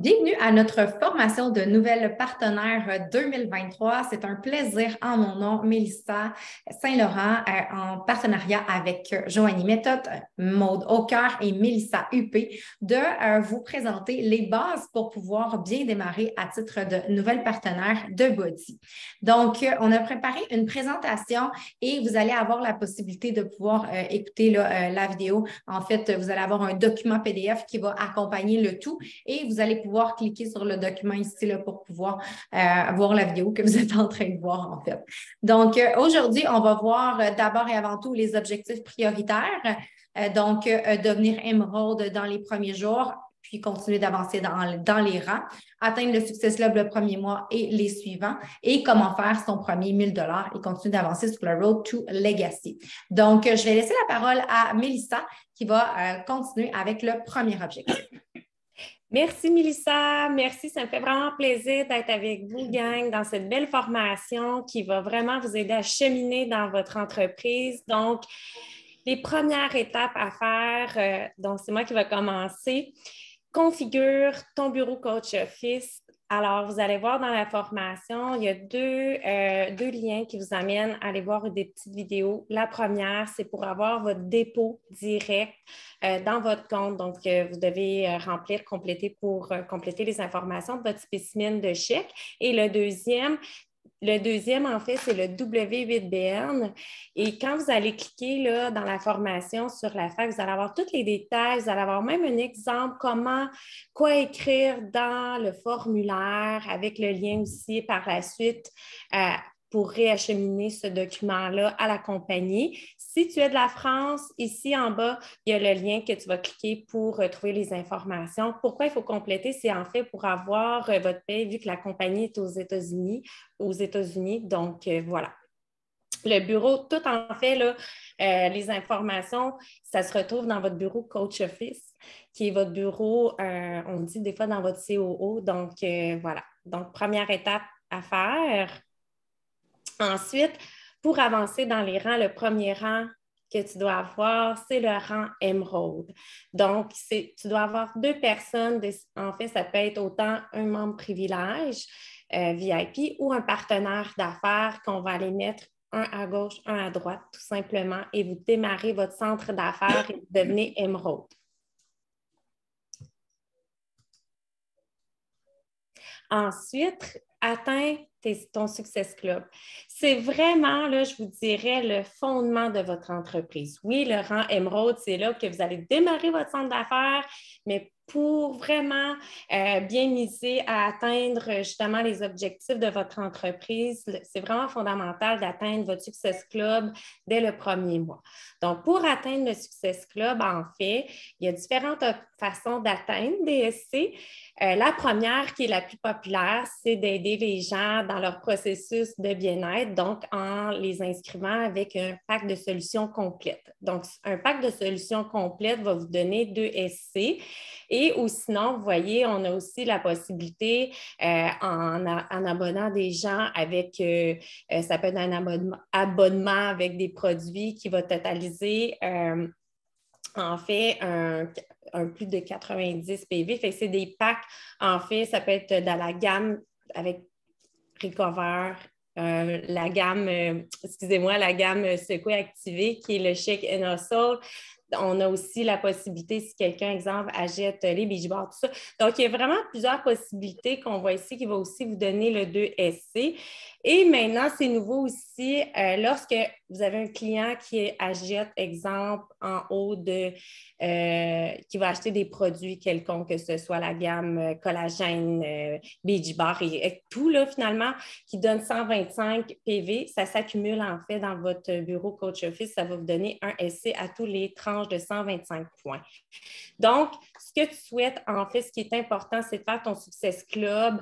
Bienvenue à notre formation de nouvelles partenaires 2023. C'est un plaisir en mon nom, Mélissa Saint-Laurent, en partenariat avec Joanie Méthode, Maude Aucoeur et Mélissa Huppé, de vous présenter les bases pour pouvoir bien démarrer à titre de nouvelles partenaires de Body. Donc, on a préparé une présentation et vous allez avoir la possibilité de pouvoir écouter la vidéo. En fait, vous allez avoir un document PDF qui va accompagner le tout et vous allez pouvoir cliquer sur le document ici là, pour pouvoir voir la vidéo que vous êtes en train de voir en fait. Donc, aujourd'hui, on va voir d'abord et avant tout les objectifs prioritaires. Devenir émeraude dans les premiers jours, puis continuer d'avancer dans les rangs, atteindre le Success Club le premier mois et les suivants, et comment faire son premier 1 000 $ et continuer d'avancer sur le Road to Legacy. Donc, je vais laisser la parole à Mélissa qui va continuer avec le premier objectif. Merci, Mélissa. Merci. Ça me fait vraiment plaisir d'être avec vous, gang, dans cette belle formation qui va vraiment vous aider à cheminer dans votre entreprise. Donc, les premières étapes à faire, donc c'est moi qui vais commencer. Configure ton bureau Coach Office. Alors, vous allez voir dans la formation, il y a deux liens qui vous amènent à aller voir des petites vidéos. La première, c'est pour avoir votre dépôt direct dans votre compte. Donc, vous devez remplir, compléter pour compléter les informations de votre spécimen de chèque. Et le deuxième, en fait, c'est le W8BN. Et quand vous allez cliquer là, dans la formation sur la fac, vous allez avoir tous les détails, vous allez avoir même un exemple, quoi écrire dans le formulaire, avec le lien aussi par la suite pour réacheminer ce document-là à la compagnie. Si tu es de la France, ici en bas, il y a le lien que tu vas cliquer pour trouver les informations. Pourquoi il faut compléter? C'est en fait pour avoir votre paie, vu que la compagnie est aux États-Unis. Donc, voilà. Le bureau, tout en fait, là, les informations, ça se retrouve dans votre bureau Coach Office, qui est votre bureau, on dit des fois dans votre COO. Donc, voilà. Donc, première étape à faire. Ensuite, pour avancer dans les rangs, le premier rang que tu dois avoir, c'est le rang émeraude. Donc, tu dois avoir 2 personnes. En fait, ça peut être autant un membre privilège VIP ou un partenaire d'affaires qu'on va aller mettre un à gauche, un à droite, tout simplement, et vous démarrez votre centre d'affaires et vous devenez émeraude. Ensuite, atteins ton Success Club. C'est vraiment, là, je vous dirais, le fondement de votre entreprise. Oui, le rang émeraude, c'est là que vous allez démarrer votre centre d'affaires, mais pour vraiment bien miser à atteindre justement les objectifs de votre entreprise, c'est vraiment fondamental d'atteindre votre Success Club dès le premier mois. Donc, pour atteindre le Success Club, en fait, il y a différentes façons d'atteindre des SC. La première, qui est la plus populaire, c'est d'aider les gens dans leur processus de bien-être, donc en les inscrivant avec un pack de solutions complètes. Donc, un pack de solutions complètes va vous donner 2 SC. Et ou sinon, vous voyez, on a aussi la possibilité en abonnant des gens avec, ça peut être un abonnement avec des produits qui va totaliser en fait, un plus de 90 PV. Fait que c'est des packs, en fait, ça peut être dans la gamme avec Recover, la gamme, la gamme Secoué Activé, qui est le Shake and Hustle. On a aussi la possibilité, si quelqu'un, exemple, achète les beach bars, tout ça. Donc, il y a vraiment plusieurs possibilités qu'on voit ici qui va aussi vous donner le 2SC. Et maintenant, c'est nouveau aussi, lorsque vous avez un client qui achète, exemple, en haut qui va acheter des produits quelconques, que ce soit la gamme collagène, beach bar et tout, là, finalement, qui donne 125 PV, ça s'accumule en fait dans votre bureau Coach Office. Ça va vous donner un SC à tous les tranches de 125 points. Donc, ce que tu souhaites, en fait, ce qui est important, c'est de faire ton Success Club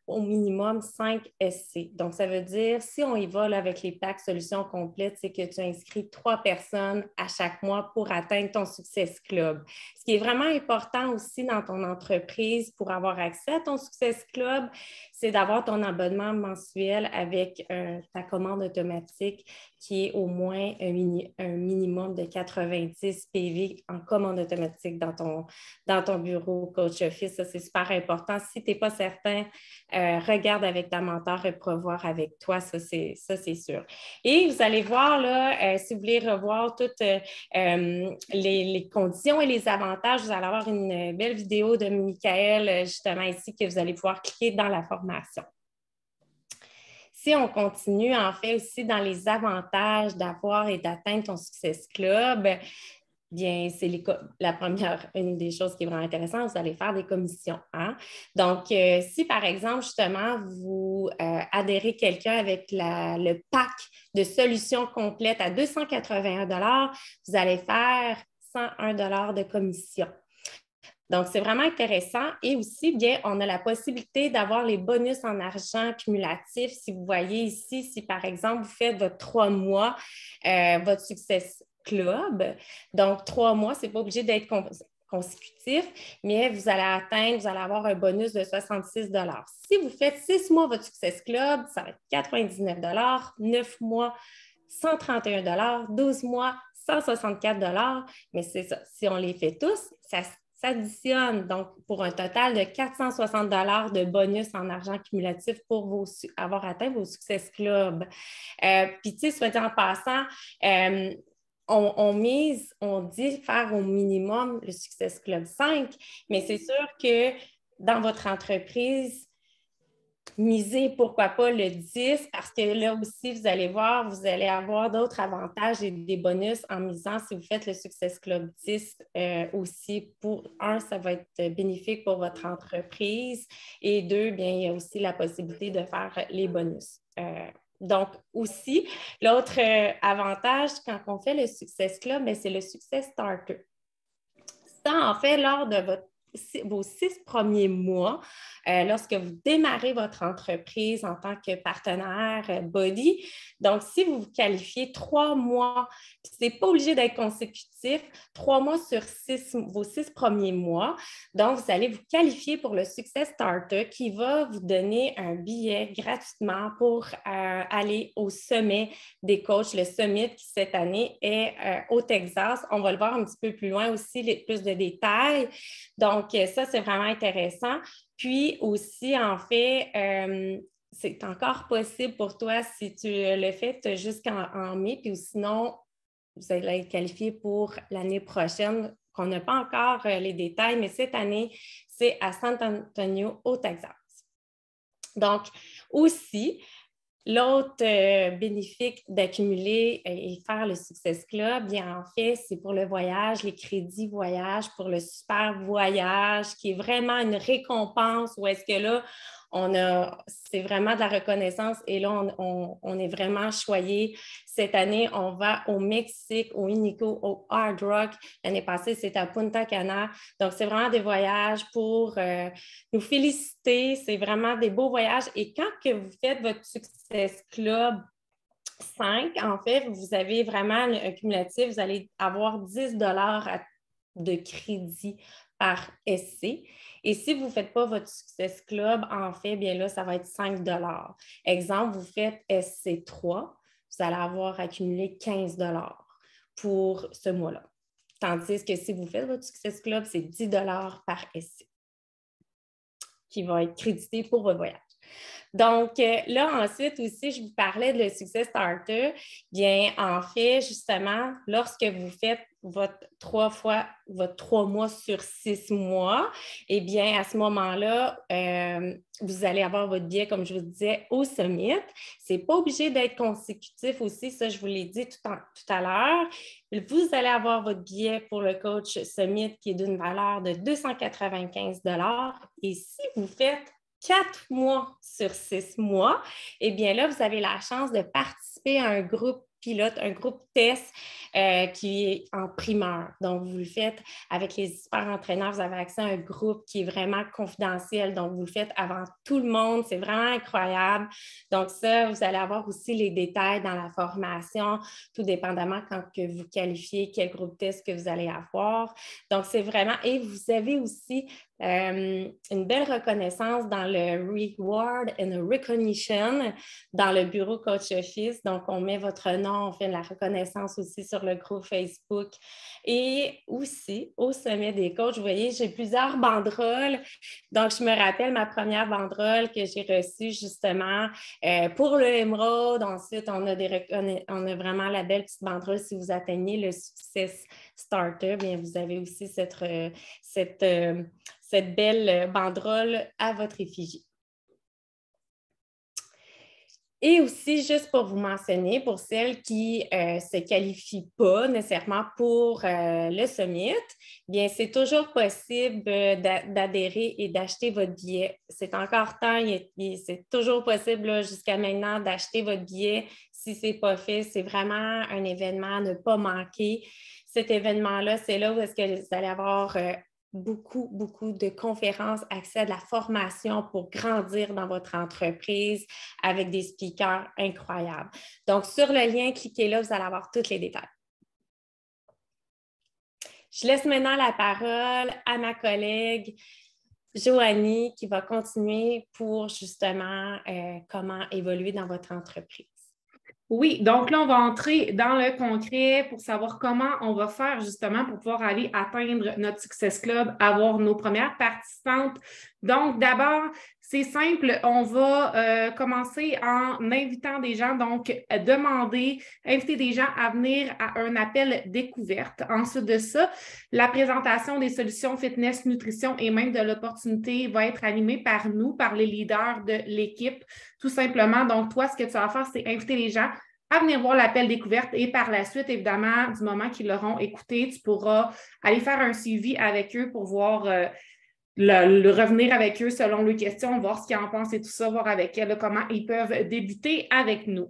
au minimum 5 SC. Donc, ça veut dire, si on y va là, avec les packs solutions complètes, c'est que tu inscris 3 personnes à chaque mois pour atteindre ton Success Club. Ce qui est vraiment important aussi dans ton entreprise pour avoir accès à ton Success Club, c'est d'avoir ton abonnement mensuel avec ta commande automatique qui est au moins un minimum de 90 PV en commande automatique dans ton bureau Coach Office. Ça, c'est super important. Si tu n'es pas certain, regarde avec ta mentor et prévoir avec toi. Ça, c'est sûr. Et vous allez voir, là, si vous voulez revoir toutes les conditions et les avantages, vous allez avoir une belle vidéo de Michael, justement ici, que vous allez pouvoir cliquer dans la formation. Si on continue, en fait, aussi dans les avantages d'avoir et d'atteindre ton Success Club, bien, c'est la première, une des choses qui est vraiment intéressante, vous allez faire des commissions. Hein? Donc, si par exemple, justement, vous adhérez quelqu'un avec le pack de solutions complètes à 281 $, vous allez faire 101 $ de commission. Donc, c'est vraiment intéressant. Et aussi, bien, on a la possibilité d'avoir les bonus en argent cumulatif. Si vous voyez ici, si par exemple, vous faites votre 3 mois, votre Success Club, donc 3 mois, ce n'est pas obligé d'être consécutif, mais vous allez avoir un bonus de 66 $. Si vous faites 6 mois votre Success Club, ça va être 99 $, 9 mois, 131 $, 12 mois, 164 $. Mais c'est ça, si on les fait tous, ça s'additionne donc pour un total de 460 $ de bonus en argent cumulatif pour avoir atteint vos Success Club. Puis, tu sais, soit dit en passant, on dit faire au minimum le Success Club 5, mais c'est sûr que dans votre entreprise, misez pourquoi pas le 10 parce que là aussi, vous allez voir, vous allez avoir d'autres avantages et des bonus en misant si vous faites le Success Club 10 aussi. Pour un, ça va être bénéfique pour votre entreprise et deux, bien, il y a aussi la possibilité de faire les bonus. Donc, aussi, l'autre avantage quand on fait le Success Club, c'est le Success Starter. Ça, en fait, lors de vos 6 premiers mois, lorsque vous démarrez votre entreprise en tant que partenaire Body. Donc, si vous vous qualifiez 3 mois, ce n'est pas obligé d'être consécutif, 3 mois sur vos 6 premiers mois. Donc, vous allez vous qualifier pour le Success Starter qui va vous donner un billet gratuitement pour aller au sommet des coachs, le Summit qui cette année est au Texas. On va le voir un petit peu plus loin aussi, plus de détails. Donc, ça, c'est vraiment intéressant. Puis aussi, en fait, c'est encore possible pour toi si tu le fais jusqu'en mai, puis sinon, vous allez être qualifié pour l'année prochaine, qu'on n'a pas encore les détails, mais cette année, c'est à San Antonio, au Texas. Donc, aussi, l'autre bénéfice d'accumuler et faire le Success Club, bien en fait, c'est pour le voyage, les crédits voyage, pour le super voyage, qui est vraiment une récompense où est-ce que là, c'est vraiment de la reconnaissance et là, on est vraiment choyé. Cette année, on va au Mexique, au Unico, au Hard Rock. L'année passée, c'était à Punta Cana. Donc, c'est vraiment des voyages pour nous féliciter. C'est vraiment des beaux voyages. Et quand que vous faites votre Success Club 5, en fait, vous avez vraiment un cumulatif. Vous allez avoir 10 $ de crédit par SC. Et si vous ne faites pas votre Success Club, en fait, bien là, ça va être 5 $. Exemple, vous faites SC3, vous allez avoir accumulé 15 $ pour ce mois-là. Tandis que si vous faites votre Success Club, c'est 10 $ par SC qui va être crédité pour votre voyage. Donc, là, ensuite aussi, je vous parlais de le Success Starter. Bien, en fait, justement, lorsque vous faites votre 3 mois sur 6 mois, eh bien, à ce moment-là, vous allez avoir votre billet, comme je vous disais, au Summit. Ce n'est pas obligé d'être consécutif aussi, ça, je vous l'ai dit tout à l'heure. Vous allez avoir votre billet pour le coach Summit qui est d'une valeur de 295 $. Et si vous faites 4 mois sur 6 mois, eh bien là, vous avez la chance de participer à un groupe pilote, un groupe test qui est en primeur. Donc, vous le faites avec les super entraîneurs, vous avez accès à un groupe qui est vraiment confidentiel. Donc, vous le faites avant tout le monde. C'est vraiment incroyable. Donc, ça, vous allez avoir aussi les détails dans la formation, tout dépendamment quand que vous qualifiez, quel groupe test que vous allez avoir. Donc, c'est vraiment... Et vous avez aussi une belle reconnaissance dans le Reward and Recognition dans le bureau Coach Office. Donc, on met votre nom, on fait de la reconnaissance aussi sur le groupe Facebook. Et aussi, au sommet des coachs, vous voyez, j'ai plusieurs banderoles. Donc, je me rappelle ma première banderole que j'ai reçue justement pour le Emerald. Ensuite, on a vraiment la belle petite banderole si vous atteignez le Success Starter. Bien, vous avez aussi cette belle banderole à votre effigie. Et aussi, juste pour vous mentionner, pour celles qui ne se qualifient pas nécessairement pour le Summit, bien, c'est toujours possible d'adhérer et d'acheter votre billet. C'est encore temps, c'est toujours possible jusqu'à maintenant d'acheter votre billet si ce n'est pas fait. C'est vraiment un événement à ne pas manquer. Cet événement-là, c'est là où est-ce que vous allez avoir beaucoup de conférences, accès à de la formation pour grandir dans votre entreprise avec des speakers incroyables. Donc, sur le lien, cliquez là, vous allez avoir tous les détails. Je laisse maintenant la parole à ma collègue Joanie qui va continuer pour justement comment évoluer dans votre entreprise. Oui, donc là, on va entrer dans le concret pour savoir comment on va faire justement pour pouvoir aller atteindre notre Success Club, avoir nos premières participantes. Donc, d'abord, c'est simple, on va commencer en invitant des gens, donc inviter des gens à venir à un appel découverte. Ensuite de ça, la présentation des solutions fitness, nutrition et même de l'opportunité va être animée par nous, par les leaders de l'équipe, tout simplement. Donc, toi, ce que tu vas faire, c'est inviter les gens à venir voir l'appel découverte et par la suite, évidemment, du moment qu'ils l'auront écouté, tu pourras aller faire un suivi avec eux pour voir le revenir avec eux selon leurs questions, voir ce qu'ils en pensent et tout ça, voir avec elles comment ils peuvent débuter avec nous.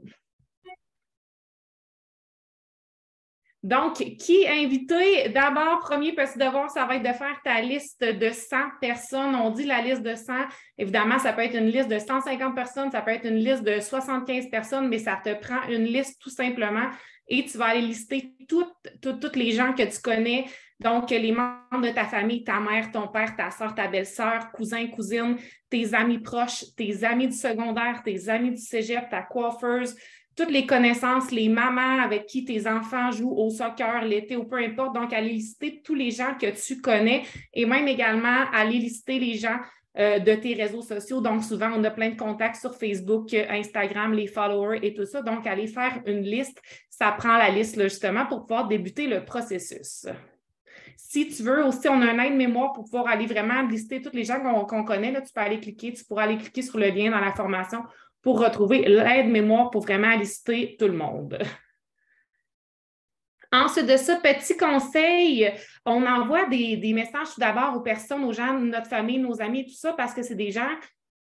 Donc, qui est invité? D'abord, premier petit devoir, ça va être de faire ta liste de 100 personnes. On dit la liste de 100. Évidemment, ça peut être une liste de 150 personnes, ça peut être une liste de 75 personnes, mais ça te prend une liste tout simplement et tu vas aller lister toutes les gens que tu connais. Donc, les membres de ta famille, ta mère, ton père, ta soeur, ta belle-sœur, cousin, cousine, tes amis proches, tes amis du secondaire, tes amis du cégep, ta coiffeuse, toutes les connaissances, les mamans avec qui tes enfants jouent au soccer l'été ou peu importe. Donc, aller lister tous les gens que tu connais et même également aller lister les gens de tes réseaux sociaux. Donc, souvent, on a plein de contacts sur Facebook, Instagram, les followers et tout ça. Donc, aller faire une liste, ça prend la liste là, justement pour pouvoir débuter le processus. Si tu veux aussi, on a un aide-mémoire pour pouvoir aller vraiment lister tous les gens qu'on connaît. Là, tu pourras aller cliquer sur le lien dans la formation pour retrouver l'aide-mémoire pour vraiment lister tout le monde. Ensuite de ça, petit conseil, on envoie des messages tout d'abord aux personnes, aux gens de notre famille, nos amis, tout ça, parce que c'est des gens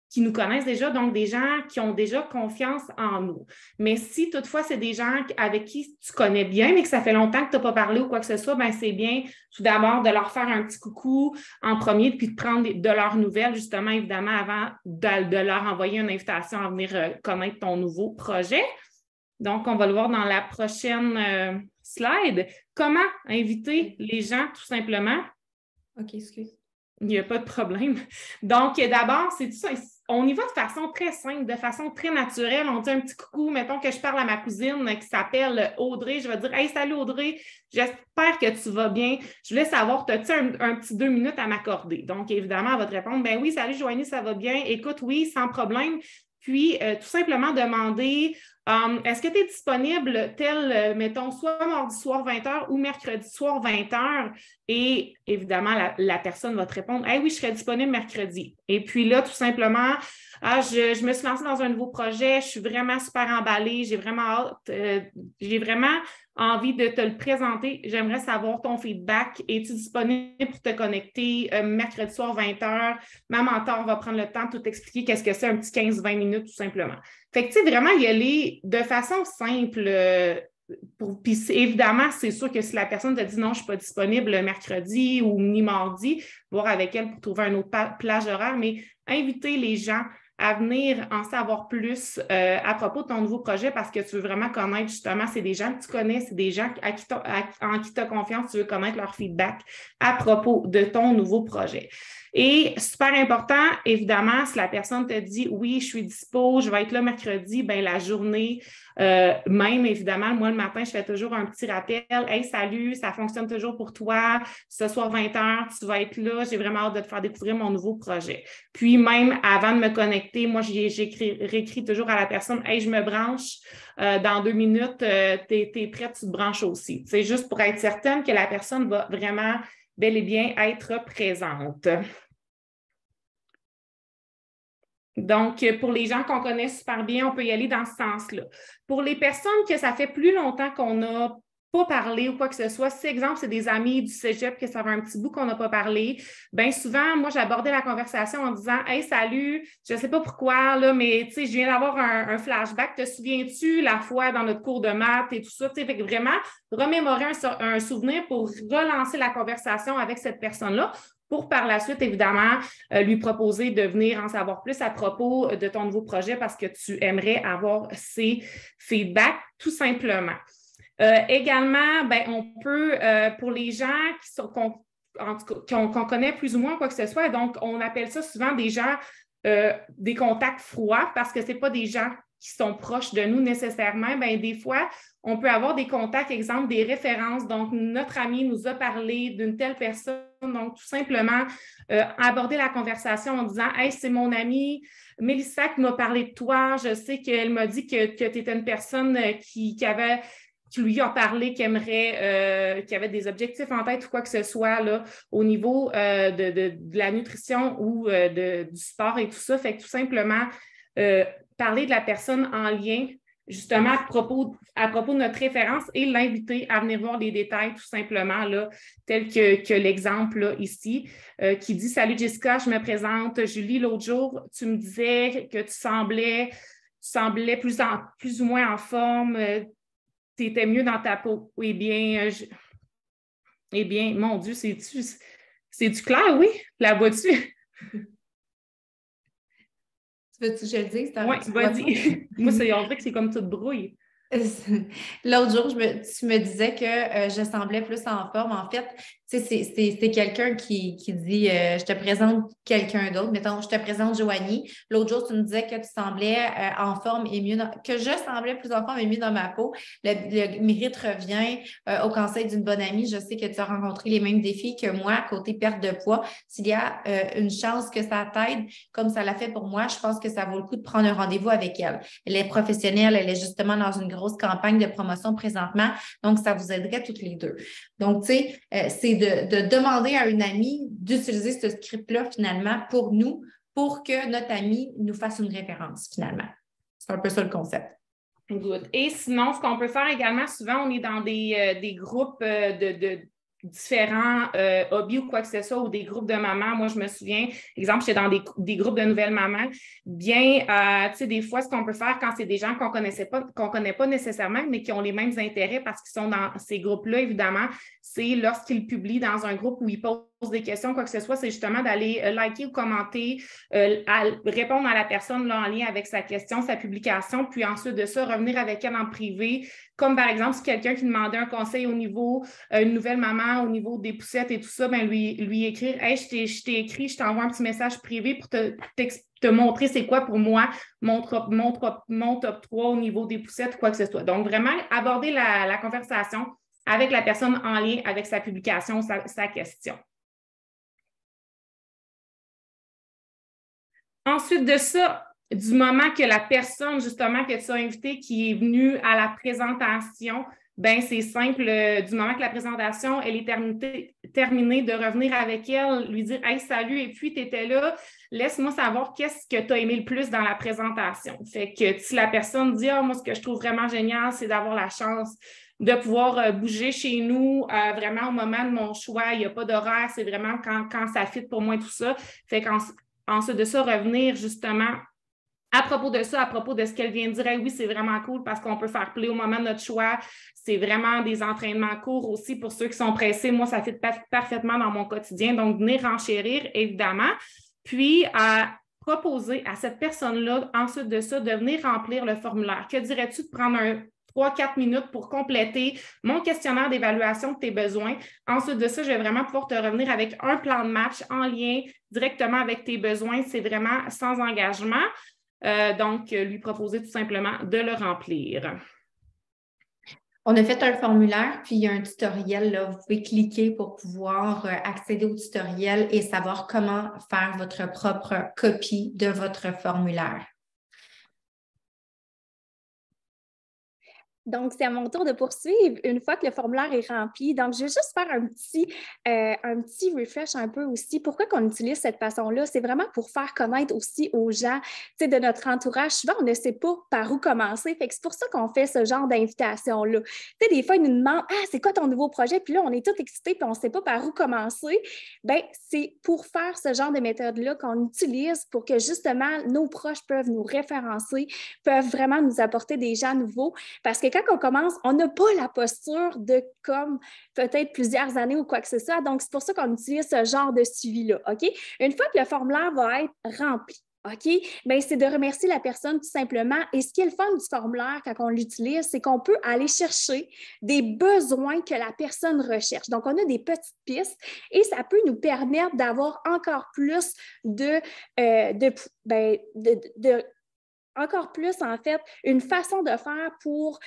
qui nous connaissent déjà, donc des gens qui ont déjà confiance en nous. Mais si toutefois, c'est des gens avec qui tu connais bien, mais que ça fait longtemps que tu n'as pas parlé ou quoi que ce soit, bien, c'est bien tout d'abord de leur faire un petit coucou en premier, puis de prendre de leurs nouvelles, justement, évidemment, avant de leur envoyer une invitation à venir connaître ton nouveau projet. Donc, on va le voir dans la prochaine slide. Comment inviter les gens, tout simplement? OK, excuse. Il n'y a pas de problème. Donc, d'abord, c'est tout ça. On y va de façon très simple, de façon très naturelle. On dit un petit coucou. Mettons que je parle à ma cousine qui s'appelle Audrey. Je vais dire « Hey, salut Audrey, j'espère que tu vas bien. Je voulais savoir, as-tu un petit 2 minutes à m'accorder? » Donc, évidemment, elle va te répondre « Ben oui, salut Joanie, ça va bien. Écoute, oui, sans problème. » Puis, tout simplement demander est-ce que tu es disponible mettons, soit mardi soir 20h ou mercredi soir 20h? Et évidemment, la personne va te répondre oui, je serai disponible mercredi. Et puis là, tout simplement, je me suis lancée dans un nouveau projet, je suis vraiment super emballée, j'ai vraiment hâte, j'ai vraiment envie de te le présenter. J'aimerais savoir ton feedback. Es-tu disponible pour te connecter mercredi soir 20h? Ma mentor va prendre le temps de tout expliquer qu'est-ce que c'est, un petit 15-20 minutes tout simplement. Fait que, tu sais, vraiment y aller de façon simple. Puis évidemment, c'est sûr que si la personne te dit non, je ne suis pas disponible le mercredi ou ni mardi, voir avec elle pour trouver un autre plage horaire, mais inviter les gens à venir en savoir plus à propos de ton nouveau projet parce que tu veux vraiment connaître justement, c'est des gens que tu connais, c'est des gens en qui tu as confiance, tu veux connaître leur feedback à propos de ton nouveau projet. Et super important, évidemment, si la personne te dit « Oui, je suis dispo, je vais être là mercredi », bien la journée, même évidemment, moi le matin, je fais toujours un petit rappel « Hey, salut, ça fonctionne toujours pour toi, ce soir 20h, tu vas être là, j'ai vraiment hâte de te faire découvrir mon nouveau projet. » Puis même avant de me connecter, moi, réécris toujours à la personne « Hey, je me branche, dans 2 minutes, t'es prête, tu te branches aussi. » C'est juste pour être certaine que la personne va vraiment bel et bien être présente. Donc, pour les gens qu'on connaît super bien, on peut y aller dans ce sens-là. Pour les personnes que ça fait plus longtemps qu'on n'a pas parlé ou quoi que ce soit, si, exemple, c'est des amis du cégep que ça fait un petit bout qu'on n'a pas parlé, bien souvent, moi, j'abordais la conversation en disant « Hey, salut, je ne sais pas pourquoi, là, mais tu sais, je viens d'avoir un flashback. Te souviens-tu la fois dans notre cours de maths et tout ça? » Tu sais, fait que vraiment, remémorer un souvenir pour relancer la conversation avec cette personne-là, pour par la suite, évidemment, lui proposer de venir en savoir plus à propos de ton nouveau projet parce que tu aimerais avoir ses feedbacks, tout simplement. Également, ben, on peut, pour les gens qu'on connaît plus ou moins quoi que ce soit, donc on appelle ça souvent des gens, des contacts froids parce que ce n'est pas des gens qui sont proches de nous nécessairement. Bien, des fois, on peut avoir des contacts, exemple, des références. Donc, notre ami nous a parlé d'une telle personne. Donc, tout simplement, aborder la conversation en disant « Hey, c'est mon amie Mélissa qui m'a parlé de toi. Je sais qu'elle m'a dit que tu étais une personne qui lui a parlé, qui avait des objectifs en tête ou quoi que ce soit là, au niveau de la nutrition ou du sport et tout ça. » Fait que tout simplement, parler de la personne en lien justement à propos de notre référence et l'inviter à venir voir les détails tout simplement, là, tel que l'exemple là, ici, qui dit « Salut Jessica, je me présente. Julie, l'autre jour, tu me disais que tu semblais plus ou moins en forme, tu étais mieux dans ta peau. » Eh bien, mon Dieu, c'est-tu clair, oui? La vois-tu? Veux-tu que je le dise? Oui, vas-y. Moi, on dirait que c'est comme toute brouille. L'autre jour, tu me disais que je semblais plus en forme. En fait, c'est quelqu'un qui dit je te présente quelqu'un d'autre. Mettons, je te présente Joanie. L'autre jour, tu me disais que tu semblais en forme et mieux, que je semblais plus en forme et mieux dans ma peau. Le mérite revient au conseil d'une bonne amie. Je sais que tu as rencontré les mêmes défis que moi, côté perte de poids. S'il y a une chance que ça t'aide, comme ça l'a fait pour moi, je pense que ça vaut le coup de prendre un rendez-vous avec elle. Elle est professionnelle, elle est justement dans une grosse campagne de promotion présentement, donc ça vous aiderait toutes les deux. Donc, tu sais, c'est de demander à une amie d'utiliser ce script-là finalement pour nous, pour que notre amie nous fasse une référence finalement. C'est un peu ça le concept. Good. Et sinon, ce qu'on peut faire également, souvent, on est dans des groupes de différents hobbies ou quoi que ce soit, ou des groupes de mamans. Moi, je me souviens, exemple, j'étais dans des groupes de nouvelles mamans. Bien, tu sais, des fois, ce qu'on peut faire quand c'est des gens qu'on ne connaît pas nécessairement, mais qui ont les mêmes intérêts parce qu'ils sont dans ces groupes-là, évidemment, c'est lorsqu'ils publient dans un groupe où ils posent des questions, quoi que ce soit, c'est justement d'aller liker ou commenter, répondre à la personne là, en lien avec sa question, sa publication, puis ensuite de ça, revenir avec elle en privé. Comme par exemple, si quelqu'un qui demandait un conseil au niveau, une nouvelle maman, au niveau des poussettes et tout ça, bien, lui écrire « Hey, je t'ai écrit, je t'envoie un petit message privé pour te montrer c'est quoi pour moi mon top 3 au niveau des poussettes ou quoi que ce soit. » Donc, vraiment, aborder la conversation avec la personne en lien avec sa publication, sa question. Ensuite de ça, du moment que la personne, justement, que tu as invitée, qui est venue à la présentation, bien, c'est simple. Du moment que la présentation, elle est terminée, de revenir avec elle, lui dire « Hey, salut, et puis tu étais là, laisse-moi savoir qu'est-ce que tu as aimé le plus dans la présentation. » Fait que si la personne dit « Ah, moi, ce que je trouve vraiment génial, c'est d'avoir la chance de pouvoir bouger chez nous, vraiment au moment de mon choix, il n'y a pas d'horaire, c'est vraiment quand ça fit pour moi et tout ça. » Fait qu'ensuite de ça, revenir justement à propos de ça, à propos de ce qu'elle vient de dire, hey, oui, c'est vraiment cool parce qu'on peut faire play au moment de notre choix. C'est vraiment des entraînements courts aussi pour ceux qui sont pressés. Moi, ça fit parfaitement dans mon quotidien. Donc, venir renchérir, évidemment. Puis, proposer à cette personne-là, ensuite de ça, de venir remplir le formulaire. Que dirais-tu de prendre 3-4 minutes pour compléter mon questionnaire d'évaluation de tes besoins? Ensuite de ça, je vais vraiment pouvoir te revenir avec un plan de match en lien directement avec tes besoins. C'est vraiment sans engagement. Donc, lui proposer tout simplement de le remplir. On a fait un formulaire, puis il y a un tutoriel, là. Vous pouvez cliquer pour pouvoir accéder au tutoriel et savoir comment faire votre propre copie de votre formulaire. Donc, c'est à mon tour de poursuivre une fois que le formulaire est rempli. Donc, je vais juste faire un petit refresh un peu aussi. Pourquoi qu'on utilise cette façon-là? C'est vraiment pour faire connaître aussi aux gens de notre entourage. Souvent, on ne sait pas par où commencer. Fait que c'est pour ça qu'on fait ce genre d'invitation-là. Tu sais, des fois, ils nous demandent « Ah, c'est quoi ton nouveau projet? » Puis là, on est tous excités puis on ne sait pas par où commencer. Bien, c'est pour faire ce genre de méthode-là qu'on utilise pour que justement nos proches peuvent nous référencer, peuvent vraiment nous apporter des gens nouveaux. Parce que quand on commence, on n'a pas la posture de comme peut-être plusieurs années ou quoi que ce soit. Donc, c'est pour ça qu'on utilise ce genre de suivi-là, OK? Une fois que le formulaire va être rempli, OK? Bien, c'est de remercier la personne tout simplement. Et ce qui est le fun du formulaire quand on l'utilise, c'est qu'on peut aller chercher des besoins que la personne recherche. Donc, on a des petites pistes et ça peut nous permettre d'avoir encore plus encore plus, en fait, une façon de faire pour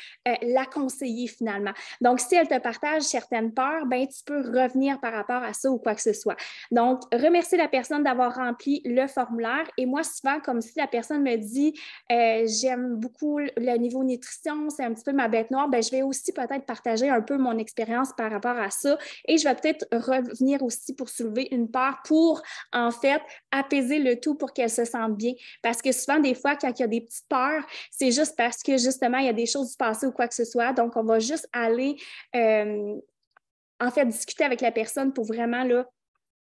la conseiller finalement. Donc, si elle te partage certaines peurs, ben tu peux revenir par rapport à ça ou quoi que ce soit. Donc, remercier la personne d'avoir rempli le formulaire. Et moi, souvent, comme si la personne me dit j'aime beaucoup le niveau nutrition, c'est un petit peu ma bête noire, ben je vais aussi peut-être partager un peu mon expérience par rapport à ça. Et je vais peut-être revenir aussi pour soulever une peur pour, en fait, apaiser le tout pour qu'elle se sente bien. Parce que souvent, des fois, quand il y a des petites peurs, c'est juste parce que justement, il y a des choses du passé ou quoi que ce soit. Donc, on va juste aller en fait discuter avec la personne pour vraiment là,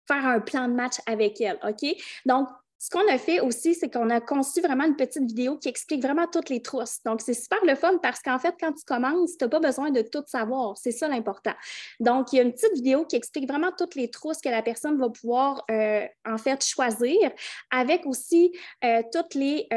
faire un plan de match avec elle. OK? Donc, ce qu'on a fait aussi, c'est qu'on a conçu vraiment une petite vidéo qui explique vraiment toutes les trousses. Donc, c'est super le fun parce qu'en fait, quand tu commences, tu n'as pas besoin de tout savoir. C'est ça l'important. Donc, il y a une petite vidéo qui explique vraiment toutes les trousses que la personne va pouvoir, en fait, choisir avec aussi toutes les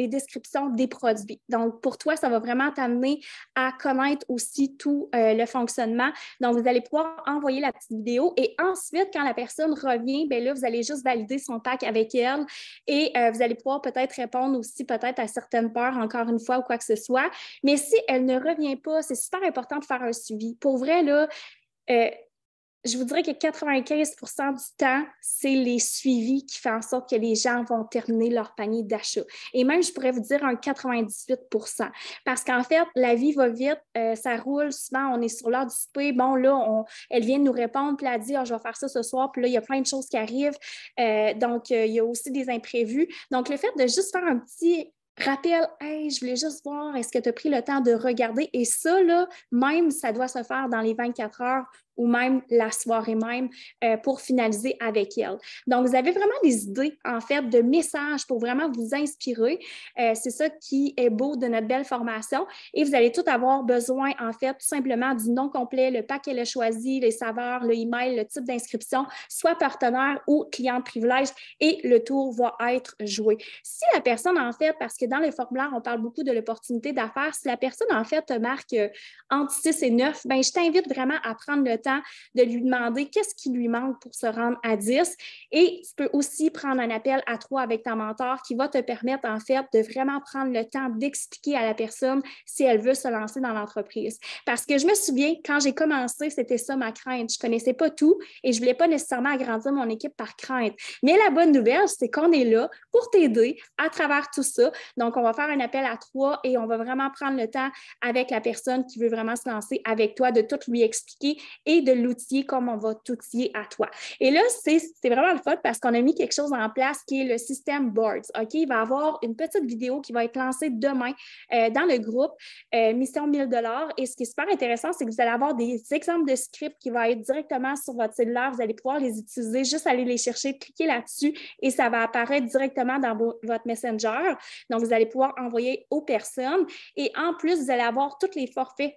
descriptions des produits. Donc, pour toi, ça va vraiment t'amener à connaître aussi tout le fonctionnement. Donc, vous allez pouvoir envoyer la petite vidéo et ensuite, quand la personne revient, bien là, vous allez juste valider son pack avec elle. Et vous allez pouvoir peut-être répondre aussi peut-être à certaines peurs, encore une fois, ou quoi que ce soit. Mais si elle ne revient pas, c'est super important de faire un suivi. Pour vrai, là, je vous dirais que 95% du temps, c'est les suivis qui font en sorte que les gens vont terminer leur panier d'achat. Et même, je pourrais vous dire un 98%. Parce qu'en fait, la vie va vite, ça roule. Souvent, on est sur l'heure du souper. Bon, là, elle vient de nous répondre, puis elle dit je vais faire ça ce soir. Puis là, il y a plein de choses qui arrivent. Donc, il y a aussi des imprévus. Donc, le fait de juste faire un petit rappel, hey, je voulais juste voir, est-ce que tu as pris le temps de regarder? Et ça, là, même, ça doit se faire dans les 24 heures ou même la soirée même pour finaliser avec elle. Donc, vous avez vraiment des idées, en fait, de messages pour vraiment vous inspirer. C'est ça qui est beau de notre belle formation. Et vous allez tout avoir besoin, en fait, tout simplement du nom complet, le pack qu'elle a choisi, les saveurs, le email, le type d'inscription, soit partenaire ou client de privilège, et le tour va être joué. Si la personne, en fait, parce que dans le formulaire, on parle beaucoup de l'opportunité d'affaires, si la personne, en fait, te marque entre 6 et 9, bien, je t'invite vraiment à prendre le temps de lui demander qu'est-ce qui lui manque pour se rendre à 10. Et tu peux aussi prendre un appel à 3 avec ta mentor qui va te permettre, en fait, de vraiment prendre le temps d'expliquer à la personne si elle veut se lancer dans l'entreprise. Parce que je me souviens, quand j'ai commencé, c'était ça ma crainte. Je ne connaissais pas tout et je ne voulais pas nécessairement agrandir mon équipe par crainte. Mais la bonne nouvelle, c'est qu'on est là pour t'aider à travers tout ça. Donc, on va faire un appel à 3 et on va vraiment prendre le temps avec la personne qui veut vraiment se lancer avec toi, de tout lui expliquer et de l'outiller comme on va t'outiller à toi. Et là, c'est vraiment le fun parce qu'on a mis quelque chose en place qui est le système Boards. OK? Il va y avoir une petite vidéo qui va être lancée demain dans le groupe Mission 1000 $. Et ce qui est super intéressant, c'est que vous allez avoir des exemples de scripts qui vont être directement sur votre cellulaire. Vous allez pouvoir les utiliser, juste aller les chercher, cliquer là-dessus et ça va apparaître directement dans votre Messenger. Donc, vous allez pouvoir envoyer aux personnes. Et en plus, vous allez avoir tous les forfaits,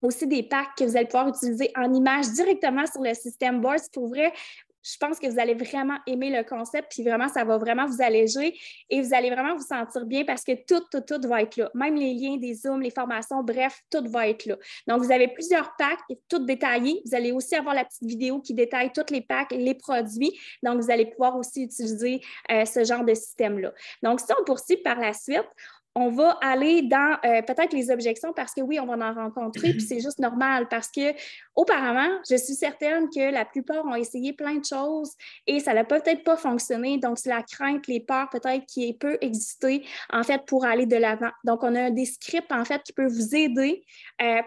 aussi des packs que vous allez pouvoir utiliser en images directement sur le système Boards. Pour vrai, je pense que vous allez vraiment aimer le concept, puis vraiment, ça va vraiment vous alléger et vous allez vraiment vous sentir bien parce que tout va être là. Même les liens des Zooms, les formations, bref, tout va être là. Donc, vous avez plusieurs packs, tout détaillés. Vous allez aussi avoir la petite vidéo qui détaille tous les packs, les produits. Donc, vous allez pouvoir aussi utiliser ce genre de système-là. Donc, si on poursuit par la suite, on va aller dans peut-être les objections parce que oui, on va en rencontrer, puis c'est juste normal parce que auparavant, je suis certaine que la plupart ont essayé plein de choses et ça n'a peut-être pas fonctionné. Donc, c'est la crainte, les peurs peut-être qui peut exister en fait pour aller de l'avant. Donc, on a des scripts en fait qui peuvent vous aider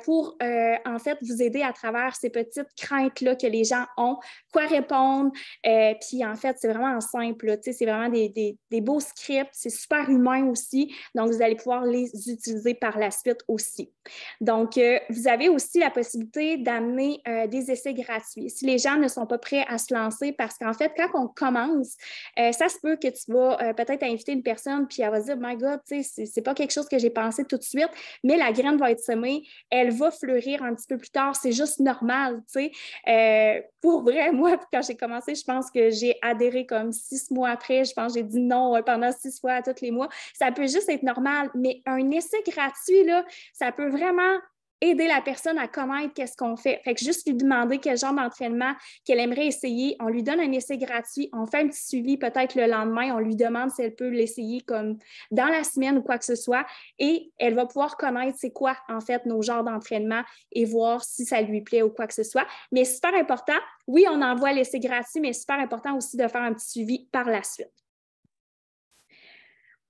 pour en fait vous aider à travers ces petites craintes-là que les gens ont, quoi répondre. Puis en fait, c'est vraiment simple, là, c'est vraiment des beaux scripts, c'est super humain aussi. Donc, vous allez pouvoir les utiliser par la suite aussi. Donc, vous avez aussi la possibilité d'amener des essais gratuits. Si les gens ne sont pas prêts à se lancer, parce qu'en fait, quand on commence, ça se peut que tu vas peut-être inviter une personne, puis elle va dire, my God, tu sais, c'est pas quelque chose que j'ai pensé tout de suite, mais la graine va être semée, elle va fleurir un petit peu plus tard, c'est juste normal, tu sais. Pour vrai, moi, quand j'ai commencé, je pense que j'ai adhéré comme 6 mois après, je pense que j'ai dit non pendant 6 fois à tous les mois. Ça peut juste être normal. Mais un essai gratuit, là, ça peut vraiment aider la personne à connaître qu'est-ce qu'on fait. Fait que juste lui demander quel genre d'entraînement qu'elle aimerait essayer, on lui donne un essai gratuit, on fait un petit suivi peut-être le lendemain, on lui demande si elle peut l'essayer comme dans la semaine ou quoi que ce soit et elle va pouvoir connaître c'est quoi en fait nos genres d'entraînement et voir si ça lui plaît ou quoi que ce soit. Mais super important, oui, on envoie l'essai gratuit, mais super important aussi de faire un petit suivi par la suite.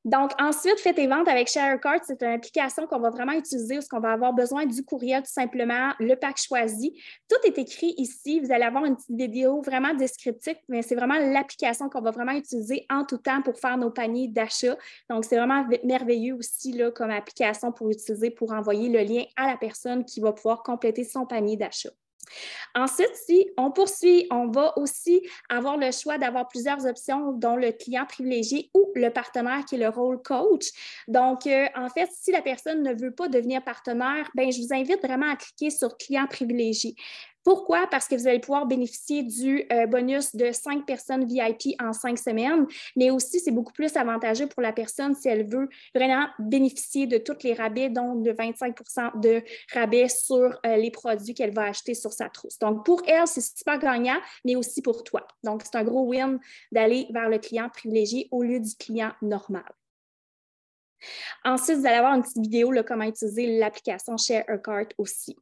Donc, ensuite, faites tes ventes avec ShareACart. C'est une application qu'on va vraiment utiliser où on va avoir besoin du courriel, tout simplement, le pack choisi. Tout est écrit ici. Vous allez avoir une petite vidéo vraiment descriptive, mais c'est vraiment l'application qu'on va vraiment utiliser en tout temps pour faire nos paniers d'achat. Donc, c'est vraiment merveilleux aussi là, comme application pour utiliser pour envoyer le lien à la personne qui va pouvoir compléter son panier d'achat. Ensuite, si on poursuit, on va aussi avoir le choix d'avoir plusieurs options, dont le client privilégié ou le partenaire qui est le rôle coach. Donc, en fait, si la personne ne veut pas devenir partenaire, bien, je vous invite vraiment à cliquer sur client privilégié. Pourquoi? Parce que vous allez pouvoir bénéficier du bonus de 5 personnes VIP en 5 semaines, mais aussi, c'est beaucoup plus avantageux pour la personne si elle veut vraiment bénéficier de tous les rabais, dont de 25 % de rabais sur les produits qu'elle va acheter sur sa trousse. Donc, pour elle, c'est super gagnant, mais aussi pour toi. Donc, c'est un gros win d'aller vers le client privilégié au lieu du client normal. Ensuite, vous allez avoir une petite vidéo, là, comment utiliser l'application ShareACart aussi.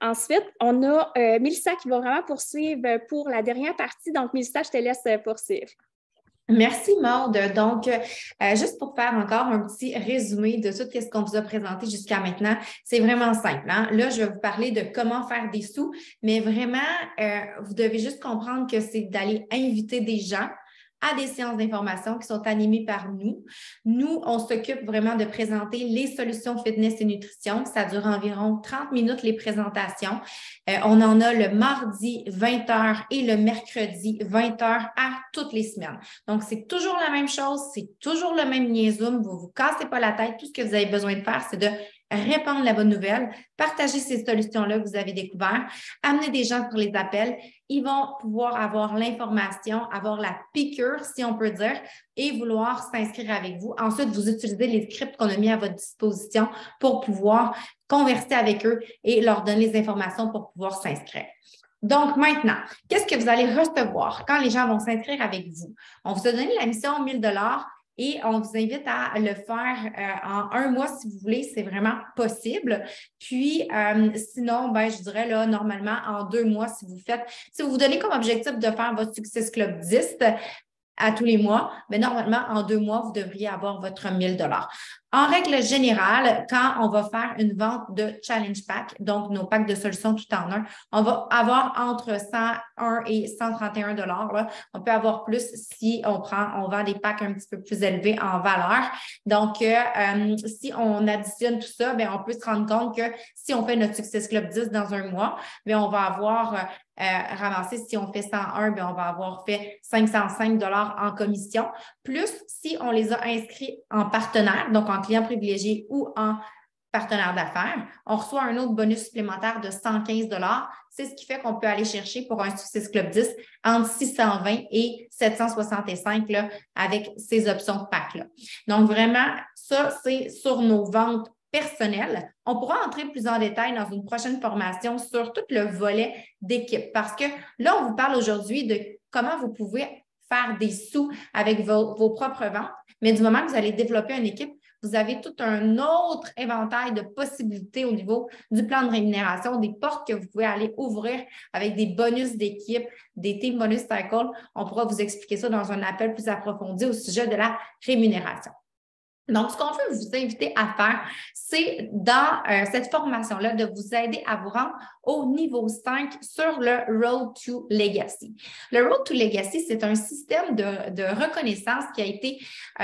Ensuite, on a Mélissa qui va vraiment poursuivre pour la dernière partie. Donc, Mélissa, je te laisse poursuivre. Merci, Maude. Donc, juste pour faire encore un petit résumé de tout ce qu'on vous a présenté jusqu'à maintenant, c'est vraiment simple. Hein? Là, je vais vous parler de comment faire des sous, mais vraiment, vous devez juste comprendre que c'est d'aller inviter des gens à des séances d'information qui sont animées par nous. Nous, on s'occupe vraiment de présenter les solutions fitness et nutrition. Ça dure environ 30 minutes, les présentations. On en a le mardi 20h et le mercredi 20h à toutes les semaines. Donc, c'est toujours la même chose, c'est toujours le même lien Zoom. Vous ne vous cassez pas la tête. Tout ce que vous avez besoin de faire, c'est de répandre la bonne nouvelle, partager ces solutions-là que vous avez découvertes, amener des gens pour les appels. Ils vont pouvoir avoir l'information, avoir la piqûre, si on peut dire, et vouloir s'inscrire avec vous. Ensuite, vous utilisez les scripts qu'on a mis à votre disposition pour pouvoir converser avec eux et leur donner les informations pour pouvoir s'inscrire. Donc, maintenant, qu'est-ce que vous allez recevoir quand les gens vont s'inscrire avec vous? On vous a donné la mission 1 000 $ et on vous invite à le faire en 1 mois si vous voulez, c'est vraiment possible. Puis, sinon, ben, je dirais là, normalement, en 2 mois, si vous vous donnez comme objectif de faire votre Success Club 10 à tous les mois, mais normalement, en 2 mois, vous devriez avoir votre 1 000 $. En règle générale, quand on va faire une vente de Challenge Pack, donc nos packs de solutions tout en un, on va avoir entre 101 et 131 $. Là. On peut avoir plus si on vend des packs un petit peu plus élevés en valeur. Donc, si on additionne tout ça, bien, on peut se rendre compte que si on fait notre Success Club 10 dans 1 mois, bien, on va avoir ramassé, si on fait 101, bien, on va avoir fait 505 $ en commission. Plus, si on les a inscrits en partenaire, donc en client privilégié ou en partenaire d'affaires, on reçoit un autre bonus supplémentaire de 115 $. c'est ce qui fait qu'on peut aller chercher pour un Success Club 10 entre 620 et 765 là, avec ces options de pack-là. Donc, vraiment, ça, c'est sur nos ventes personnelles. On pourra entrer plus en détail dans une prochaine formation sur tout le volet d'équipe parce que là, on vous parle aujourd'hui de comment vous pouvez faire des sous avec vos propres ventes, mais du moment que vous allez développer une équipe, vous avez tout un autre éventail de possibilités au niveau du plan de rémunération, des portes que vous pouvez aller ouvrir avec des bonus d'équipe, des team bonus cycle. On pourra vous expliquer ça dans un appel plus approfondi au sujet de la rémunération. Donc, ce qu'on veut vous inviter à faire, c'est dans cette formation-là de vous aider à vous rendre au niveau 5 sur le Road to Legacy. Le Road to Legacy, c'est un système de reconnaissance qui a été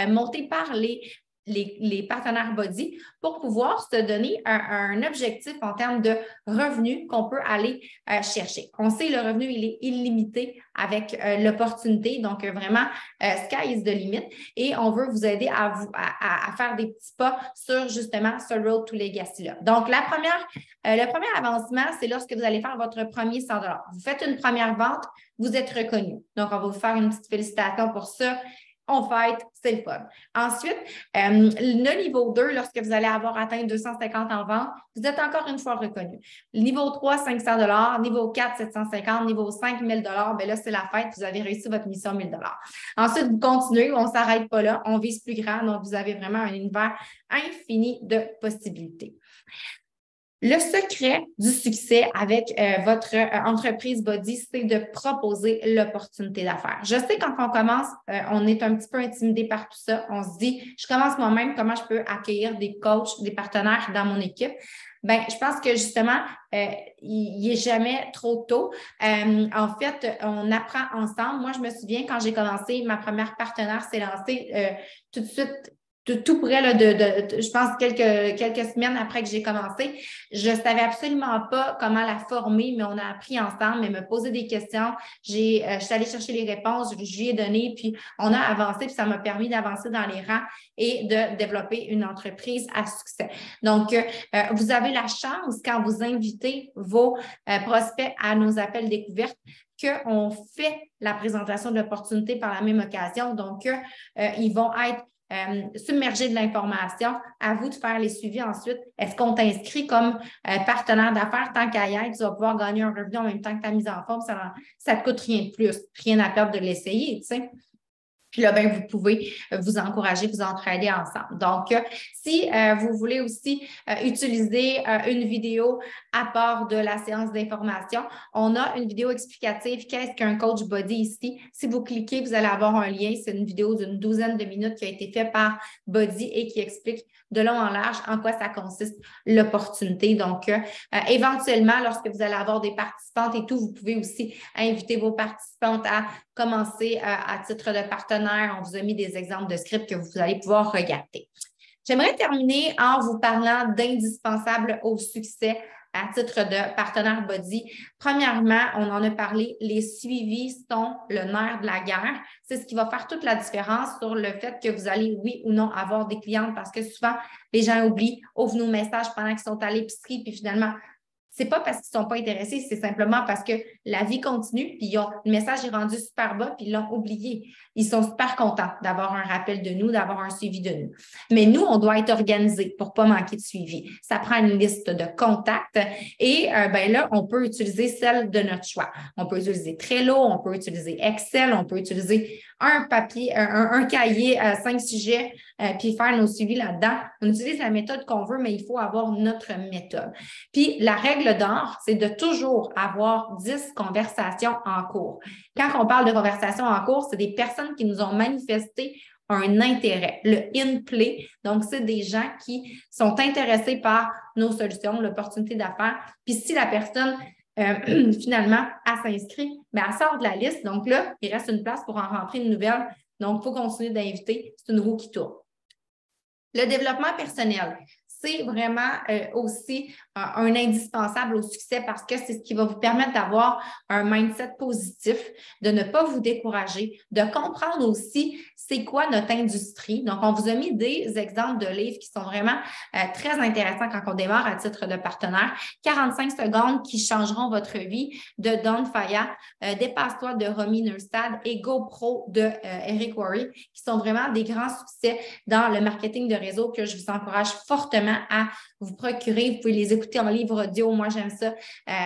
monté par les partenaires Body pour pouvoir se donner un objectif en termes de revenus qu'on peut aller chercher. On sait que le revenu, il est illimité avec l'opportunité. Donc, vraiment, sky is the limit. Et on veut vous aider à faire des petits pas sur justement ce Road to Legacy-là. Donc, le premier avancement, c'est lorsque vous allez faire votre premier 100 $. Vous faites une première vente, vous êtes reconnu. Donc, on va vous faire une petite félicitation pour ça. On fête, c'est le fun. Ensuite, le niveau 2, lorsque vous allez avoir atteint 250 en vente, vous êtes encore une fois reconnu. Le niveau 3, 500 $, niveau 4, 750, niveau 5, 1000 $, bien là, c'est la fête, vous avez réussi votre mission 1000 $. Ensuite, vous continuez, on ne s'arrête pas là, on vise plus grand, donc vous avez vraiment un univers infini de possibilités. Le secret du succès avec votre entreprise Body, c'est de proposer l'opportunité d'affaires. Je sais quand on commence, on est un petit peu intimidé par tout ça. On se dit, je commence moi-même, comment je peux accueillir des coachs, des partenaires dans mon équipe? Bien, je pense que justement, il n'est jamais trop tôt. En fait, on apprend ensemble. Moi, je me souviens quand j'ai commencé, ma première partenaire s'est lancée tout de suite. Tout près, là, je pense, quelques semaines après que j'ai commencé. Je ne savais absolument pas comment la former, mais on a appris ensemble, elle me posait des questions. Je suis allée chercher les réponses, je lui ai donné, puis on a avancé, puis ça m'a permis d'avancer dans les rangs et de développer une entreprise à succès. Donc, vous avez la chance, quand vous invitez vos prospects à nos appels découvertes, qu'on fait la présentation de l'opportunité par la même occasion. Donc, ils vont être submerger de l'information, à vous de faire les suivis ensuite. Est-ce qu'on t'inscrit comme partenaire d'affaires? Tant qu'à y être, tu vas pouvoir gagner un revenu en même temps que ta mise en forme. Ça ne te coûte rien de plus, rien à perdre de l'essayer, tu sais. Puis là, bien, vous pouvez vous encourager, vous entraider ensemble. Donc, si vous voulez aussi utiliser une vidéo à part de la séance d'information, on a une vidéo explicative. Qu'est-ce qu'un coach Body ici? Si vous cliquez, vous allez avoir un lien. C'est une vidéo d'une 12aine de minutes qui a été faite par Body et qui explique de long en large en quoi ça consiste l'opportunité. Donc, éventuellement, lorsque vous allez avoir des participantes et tout, vous pouvez aussi inviter vos participantes à commencer à titre de partenaire. On vous a mis des exemples de scripts que vous allez pouvoir regarder. J'aimerais terminer en vous parlant d'indispensables au succès à titre de partenaire Body. Premièrement, on en a parlé, les suivis sont le nerf de la guerre. C'est ce qui va faire toute la différence sur le fait que vous allez, oui ou non, avoir des clientes parce que souvent, les gens oublient, ouvrent nos messages pendant qu'ils sont à l'épicerie, puis finalement, c'est pas parce qu'ils ne sont pas intéressés, c'est simplement parce que la vie continue, puis le message est rendu super bas, puis ils l'ont oublié. Ils sont super contents d'avoir un rappel de nous, d'avoir un suivi de nous. Mais nous, on doit être organisés pour ne pas manquer de suivi. Ça prend une liste de contacts et ben là, on peut utiliser celle de notre choix. On peut utiliser Trello, on peut utiliser Excel, on peut utiliser un papier, un cahier à 5 sujets, puis faire nos suivis là-dedans. On utilise la méthode qu'on veut, mais il faut avoir notre méthode. Puis la règle d'or, c'est de toujours avoir 10 conversations en cours. Quand on parle de conversations en cours, c'est des personnes qui nous ont manifesté un intérêt, le in-play. Donc, c'est des gens qui sont intéressés par nos solutions, l'opportunité d'affaires. Puis si la personne finalement, elle s'inscrit, mais elle sort de la liste. Donc là, il reste une place pour en rentrer une nouvelle. Donc, il faut continuer d'inviter. C'est une roue qui tourne. Le développement personnel, c'est vraiment aussi un indispensable au succès parce que c'est ce qui va vous permettre d'avoir un mindset positif, de ne pas vous décourager, de comprendre aussi c'est quoi notre industrie. Donc, on vous a mis des exemples de livres qui sont vraiment très intéressants quand on démarre à titre de partenaire. 45 secondes qui changeront votre vie de Don Faya, Dépasse-toi de Romy Neustad et GoPro de Eric Worre, qui sont vraiment des grands succès dans le marketing de réseau que je vous encourage fortement à vous procurer. Vous pouvez les écouter en livre audio. Moi, j'aime ça,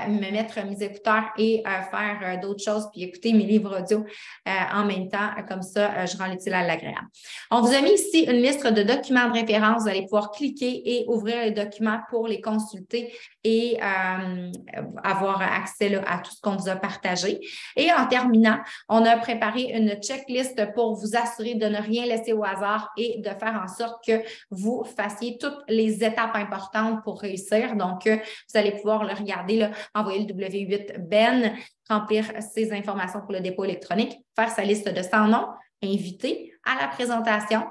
me mettre mes écouteurs et faire d'autres choses, puis écouter mes livres audio en même temps. Comme ça, je rends l'utile à l'agréable. On vous a mis ici une liste de documents de référence. Vous allez pouvoir cliquer et ouvrir les documents pour les consulter et avoir accès là, à tout ce qu'on vous a partagé. Et en terminant, on a préparé une checklist pour vous assurer de ne rien laisser au hasard et de faire en sorte que vous fassiez toutes les étapes importantes pour réussir. Donc, vous allez pouvoir le regarder, là, envoyer le W8 Ben, remplir ses informations pour le dépôt électronique, faire sa liste de 100 noms, inviter à la présentation,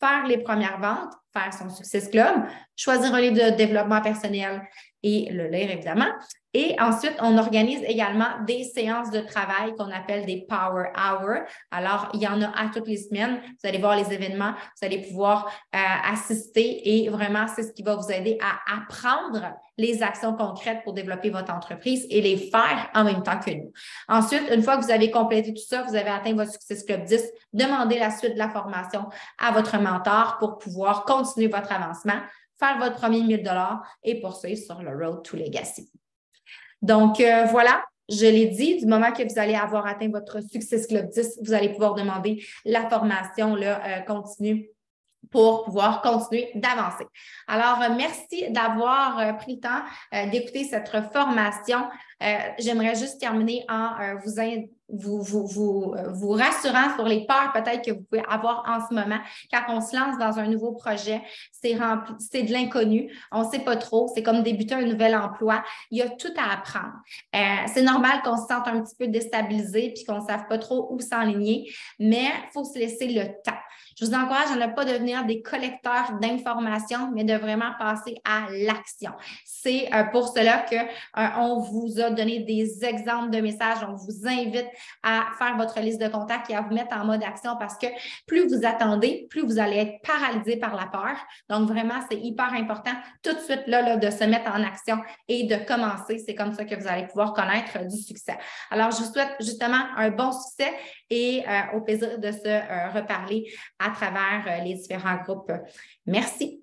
faire les premières ventes, faire son Success Club, choisir un livre de développement personnel et le lire évidemment. Et ensuite, on organise également des séances de travail qu'on appelle des Power Hours. Alors, il y en a à toutes les semaines. Vous allez voir les événements, vous allez pouvoir assister et vraiment, c'est ce qui va vous aider à apprendre les actions concrètes pour développer votre entreprise et les faire en même temps que nous. Ensuite, une fois que vous avez complété tout ça, vous avez atteint votre Success Club 10, demandez la suite de la formation à votre mentor pour pouvoir continuer votre avancement, faire votre premier 1 000 $ et poursuivre sur le Road to Legacy. Donc, voilà, je l'ai dit, du moment que vous allez avoir atteint votre Success Club 10, vous allez pouvoir demander la formation là, continue pour pouvoir continuer d'avancer. Alors, merci d'avoir pris le temps d'écouter cette formation. J'aimerais juste terminer en vous rassurant sur les peurs peut-être que vous pouvez avoir en ce moment. Quand on se lance dans un nouveau projet, c'est de l'inconnu. On ne sait pas trop. C'est comme débuter un nouvel emploi. Il y a tout à apprendre. C'est normal qu'on se sente un petit peu déstabilisé puis qu'on ne sache pas trop où s'enligner, mais il faut se laisser le temps. Je vous encourage à ne pas devenir des collecteurs d'informations, mais de vraiment passer à l'action. C'est pour cela qu'on vous a donné des exemples de messages. On vous invite à faire votre liste de contacts et à vous mettre en mode action parce que plus vous attendez, plus vous allez être paralysé par la peur. Donc, vraiment, c'est hyper important tout de suite là, de se mettre en action et de commencer. C'est comme ça que vous allez pouvoir connaître du succès. Alors, je vous souhaite justement un bon succès et au plaisir de se reparler à travers les différents groupes. Merci.